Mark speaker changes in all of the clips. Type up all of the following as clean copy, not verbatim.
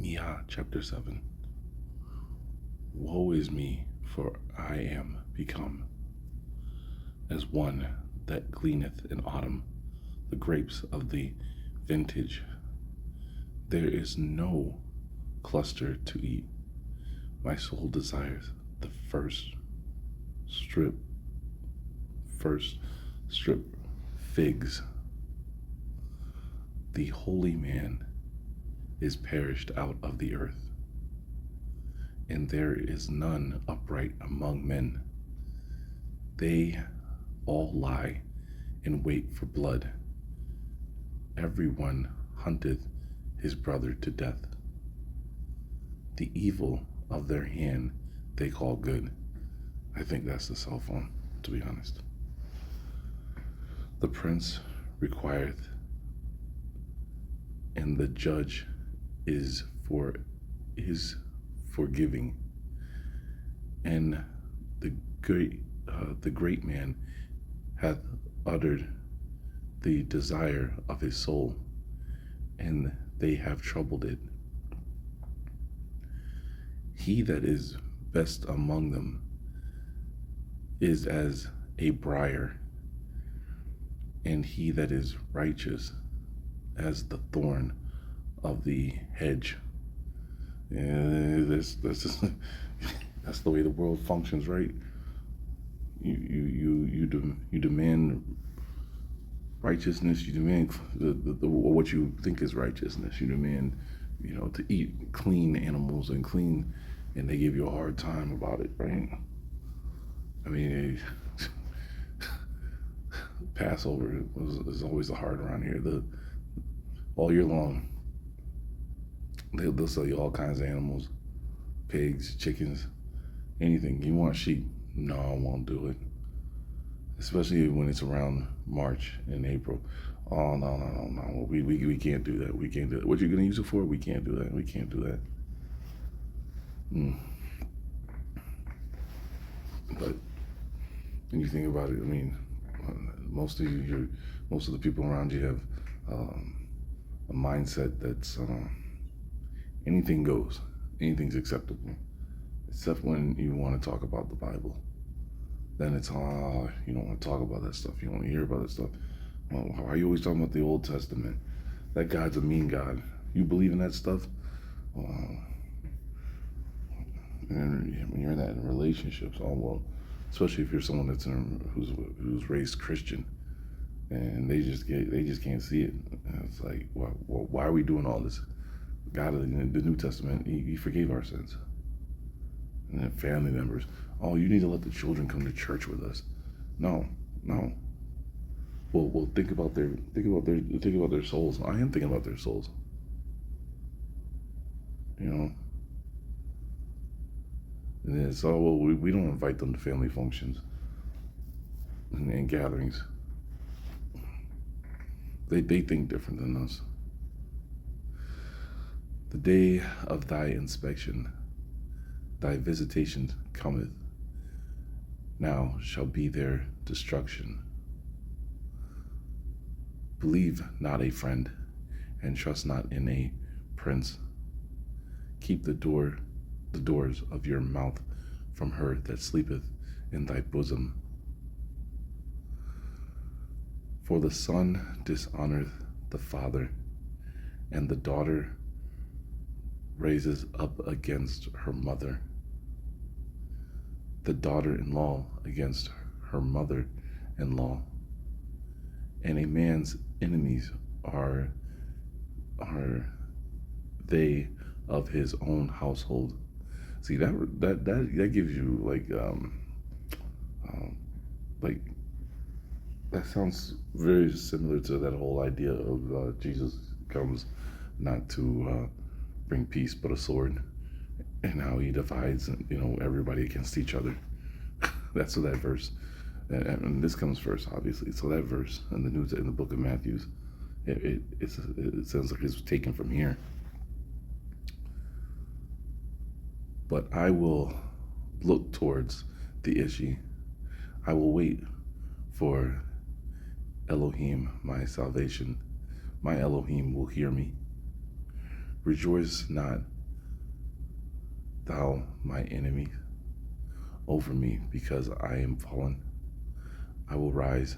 Speaker 1: Meekaw chapter 7. Woe is me, for I am become as one that gleaneth in autumn the grapes of the vintage. There is no cluster to eat. My soul desires the strip, first strip figs. The holy man is perished out of the earth, and there is none upright among men. They all lie in wait for blood. Everyone hunteth his brother to death. The evil of their hand they call good. I think that's the cell phone, to be honest. The prince requireth, and the judge is forgiving, and the great man hath uttered the desire of his soul, and they have troubled it. He that is best among them is as a briar, and he that is righteous as the thorn of the hedge. Yeah, that's that's the way the world functions, right? You demand righteousness. You demand what you think is righteousness. You demand, to eat clean animals and they give you a hard time about it, right? I mean, Passover is always hard around here. All year long, they'll sell you all kinds of animals, pigs, chickens, anything. You want sheep? No, I won't do it. Especially when it's around March and April. Oh, no. We can't do that. We can't do that. What you're going to use it for? We can't do that. We can't do that. But when you think about it, I mean, most of the people around you have a mindset that's anything goes, anything's acceptable, except when you want to talk about the Bible. Then it's you don't want to talk about that stuff. You don't want to hear about that stuff. Well, why are you always talking about the Old Testament? That God's a mean God. You believe in that stuff? And when you're in that in relationships, especially if you're someone that's who's raised Christian, and they just can't see it. And it's like, why are we doing all this? God in the New Testament, he forgave our sins. And then family members, you need to let the children come to church with us. No. Well, think about their souls. I am thinking about their souls. And then we don't invite them to family functions and gatherings. They think different than us. The day of thy inspection, thy visitation cometh. Now shall be their destruction. Believe not a friend, and trust not in a prince. Keep the doors of your mouth from her that sleepeth in thy bosom. For the son dishonoreth the father, and the daughter raises up against her mother. The daughter-in-law against her mother-in-law. And a man's enemies are they of his own household. See, that gives you like that sounds very similar to that whole idea of Jesus comes not to bring peace but a sword, and how he divides everybody against each other. That's what that verse, and this comes first, obviously. So that verse in the book of Matthew, it sounds like it's taken from here. But I will look towards the issue. I will wait for Elohim, my salvation. My Elohim will hear me. Rejoice not thou my enemy over me, because I am fallen. I will rise.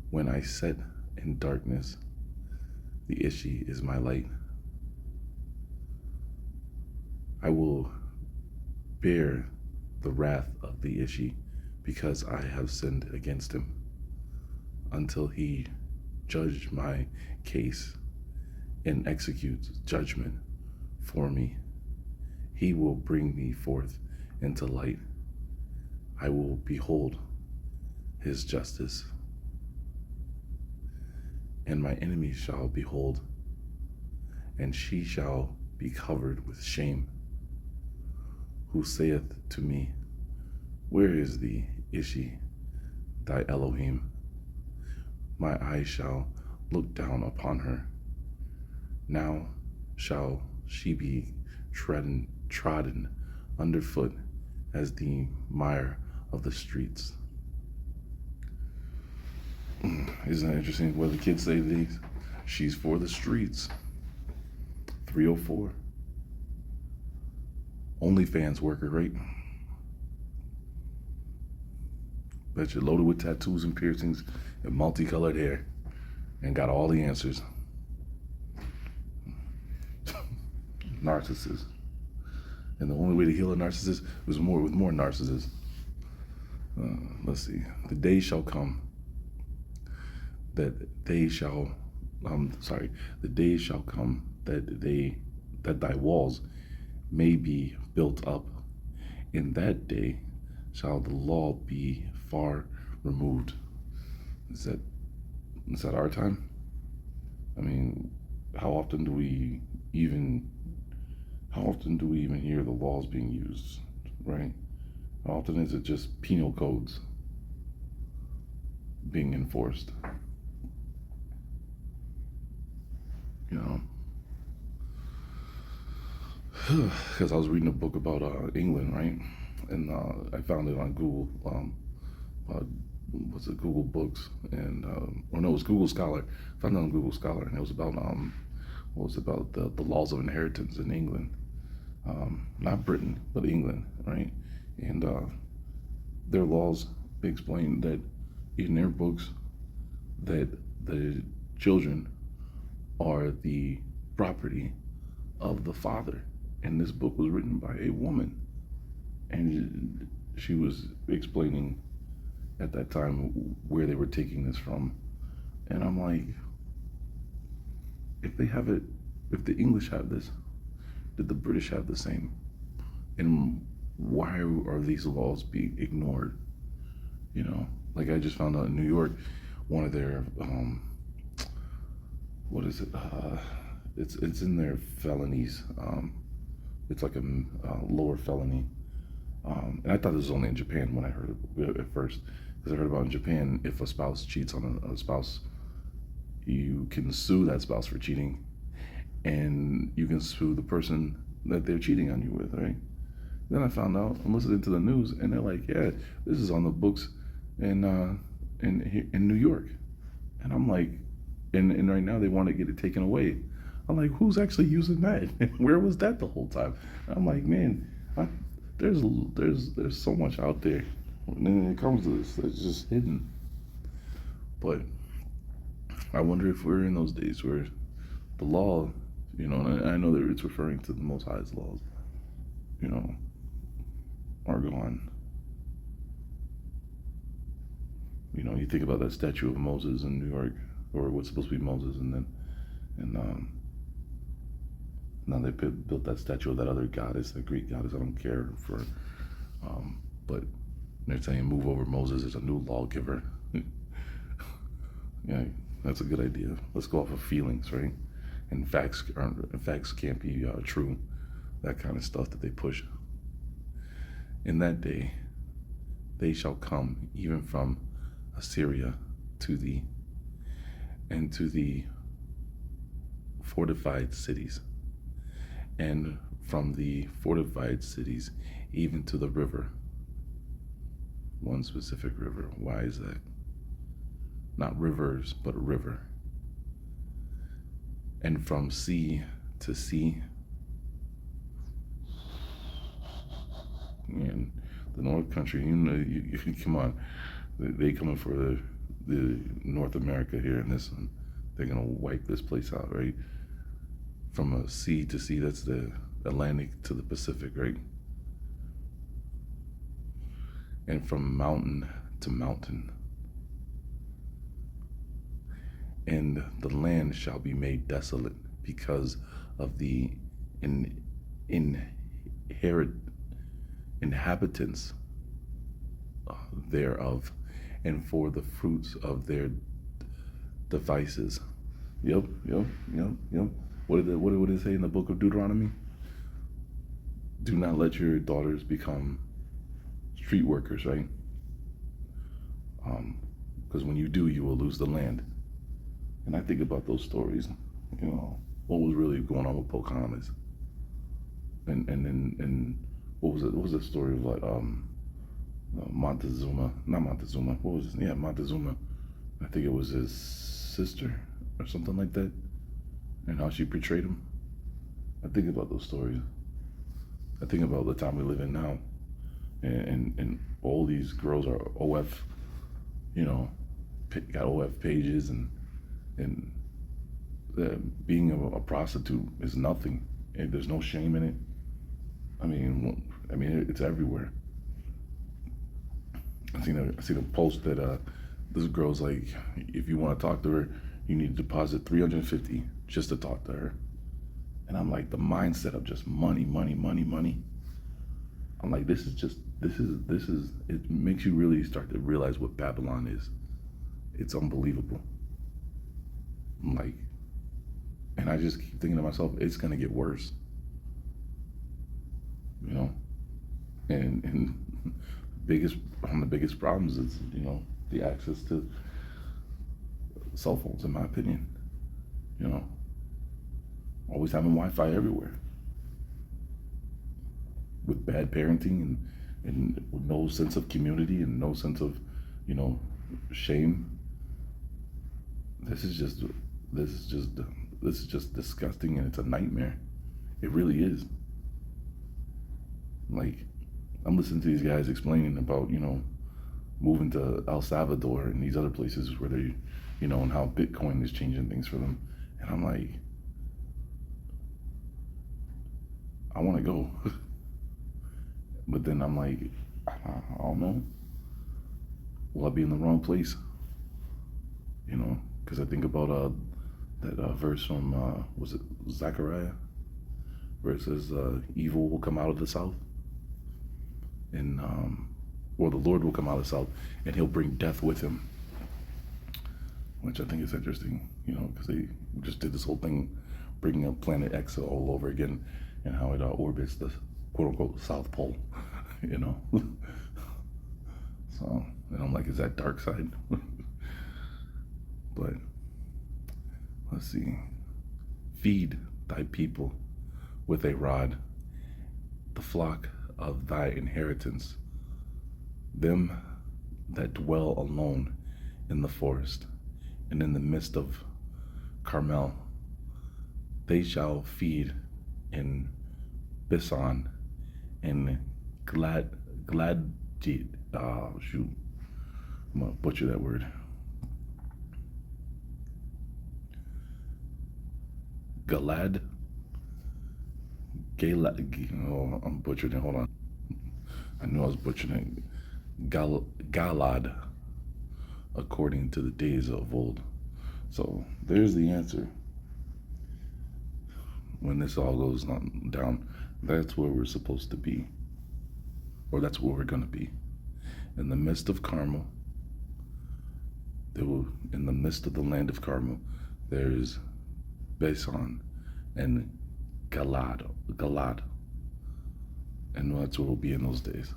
Speaker 1: When I set in darkness, the Ishi is my light. I will bear the wrath of the Ishi, because I have sinned against him, until he judge my case and executes judgment for me. He will bring me forth into light. I will behold his justice. And my enemy shall behold, and she shall be covered with shame, who saith to me, where is the Ishi, thy Elohim? My eyes shall look down upon her. Now shall she be trodden underfoot as the mire of the streets. Isn't that interesting what the kids say these? She's for the streets. 304. OnlyFans worker, right? Bet you're loaded with tattoos and piercings and multicolored hair and got all the answers. Narcissist. And the only way to heal a narcissist was with more narcissists. Let's see. The day shall come that they shall, the day shall come that thy walls may be built up. In that day shall the law be far removed. Is that our time? I mean, how often do we even hear the laws being used, right? How often is it just penal codes being enforced? You know, because I was reading a book about England, right? And I found it on Google. Was it Google Books? And or no, it was Google Scholar. I found it on Google Scholar, and it was about the laws of inheritance in England, not Britain, but England, right? And their laws explain that in their books that the children are the property of the father. And this book was written by a woman, and she was explaining at that time where they were taking this from. And I'm like, if the English have this, did the British have the same? And why are these laws being ignored? You know, like I just found out in New York, one of their what is it? It's in their felonies. It's like a lower felony. And I thought this was only in Japan when I heard it at first, because I heard about in Japan, if a spouse cheats on a spouse, you can sue that spouse for cheating, and you can sue the person that they're cheating on you with, right? Then I found out, I'm listening to the news, and they're like, yeah, this is on the books in New York. And I'm like, and right now they want to get it taken away. I'm like, who's actually using that? Where was that the whole time? I'm like, man, there's so much out there. And then it comes to this, it's just hidden. But I wonder if we're in those days where the law, you know, and I know that it's referring to the Most High's laws, you know, are gone. You know, you think about that statue of Moses in New York, or what's supposed to be Moses, and now they built that statue of that other goddess, the Greek goddess. I don't care for, but they're saying move over Moses as a new lawgiver. Yeah, that's a good idea. Let's go off of feelings, right? And facts can't be true. That kind of stuff that they push. In that day, they shall come even from Assyria to thee, and to the fortified cities, and from the fortified cities even to the river. One specific river. Why is that? Not rivers, but a river. And from sea to sea. And the North Country, you come on, they coming for the North America here, and this one, they're gonna wipe this place out, right? From a sea to sea, that's the Atlantic to the Pacific, right? And from mountain to mountain. And the land shall be made desolate because of the inhabitants thereof, and for the fruits of their devices. Yep. What did it say in the book of Deuteronomy? Do not let your daughters become street workers, right? Because when you do, you will lose the land. And I think about those stories, what was really going on with Pocahontas, and what was it? What was the story of like Montezuma? Not Montezuma. What was it? Yeah, Montezuma. I think it was his sister or something like that, and how she portrayed him. I think about those stories. I think about the time we live in now, and all these girls are OF, got OF pages, and being a prostitute is nothing. And there's no shame in it. I mean, it's everywhere. I seen a post that this girl's like, if you want to talk to her, you need to deposit $350 just to talk to her. And I'm like, the mindset of just money. I'm like, this is it makes you really start to realize what Babylon is. It's unbelievable. I'm like, and I just keep thinking to myself, it's gonna get worse. And one of the biggest problems is, the access to cell phones, in my opinion. Always having Wi-Fi everywhere, with bad parenting and with no sense of community and no sense of, shame. This is just disgusting, and it's a nightmare. It really is. Like, I'm listening to these guys explaining about, moving to El Salvador and these other places where they, and how Bitcoin is changing things for them. And I'm like, I want to go. But then I'm like, I don't know. Will I be in the wrong place? Because I think about that verse from, was it Zechariah? Where it says, evil will come out of the south. And, or the Lord will come out of the south, and he'll bring death with him. Which I think is interesting, because they just did this whole thing, bringing up Planet X all over again, and how it orbits the quote-unquote South Pole, So, and I'm like, is that dark side? But, let's see. Feed thy people with a rod, the flock of thy inheritance, them that dwell alone in the forest, and in the midst of Carmel. They shall feed in Bison and shoot, I'm gonna butcher that word. I'm butchering it, hold on. I knew I was butchering it. Galad, according to the days of old. So there's the answer. When this all goes down, that's where we're supposed to be. Or that's where we're gonna be. In the midst of Carmel, in the midst of the land of Carmel, there's Besan and Galad. And that's where we'll be in those days.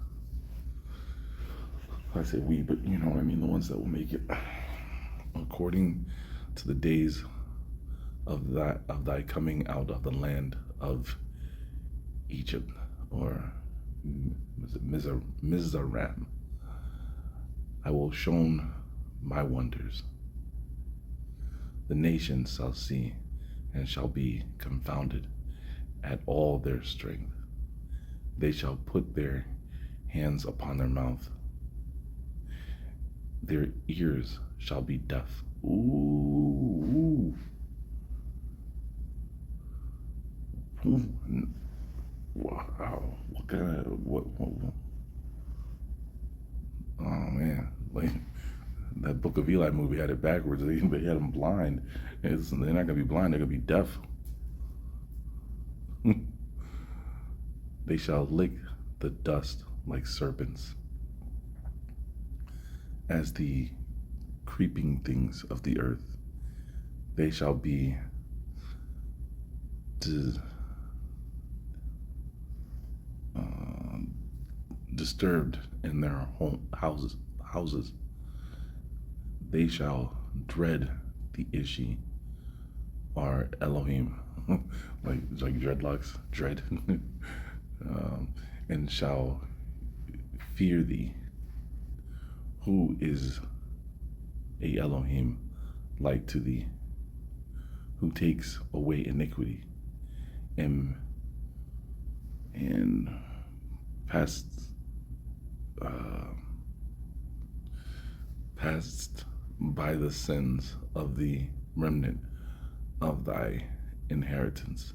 Speaker 1: I say we, but you know what I mean, the ones that will make it. According to the days of thy coming out of the land of Egypt, or Mizraim, I will show my wonders. The nations shall see and shall be confounded at all their strength. They shall put their hands upon their mouth. Their ears shall be deaf. Ooh. Wow. What kind of what? Oh man, like that Book of Eli movie had it backwards. They had them blind. They're not gonna be blind. They're gonna be deaf. They shall lick the dust like serpents, as the creeping things of the earth. They shall be disturbed in their houses. They shall dread the Ishi, or Elohim, like dreadlocks, dread, and shall fear thee, who is a Elohim like to thee, who takes away iniquity and passed by the sins of the remnant of thy inheritance,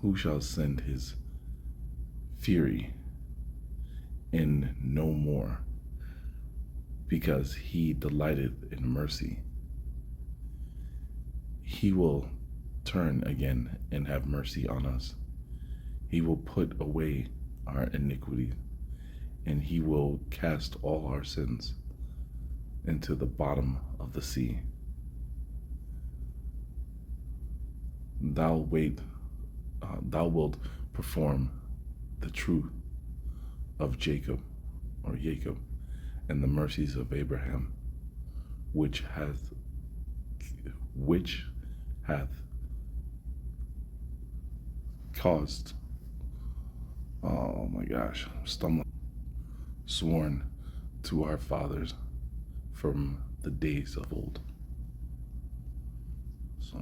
Speaker 1: who shall send his fury in no more, because he delighteth in mercy. He will turn again and have mercy on us. He will put away our iniquity, and he will cast all our sins into the bottom of the sea. Thou wilt perform the truth of Jacob, and the mercies of Abraham, which hath caused, oh my gosh, stumbling, sworn to our fathers from the days of old. So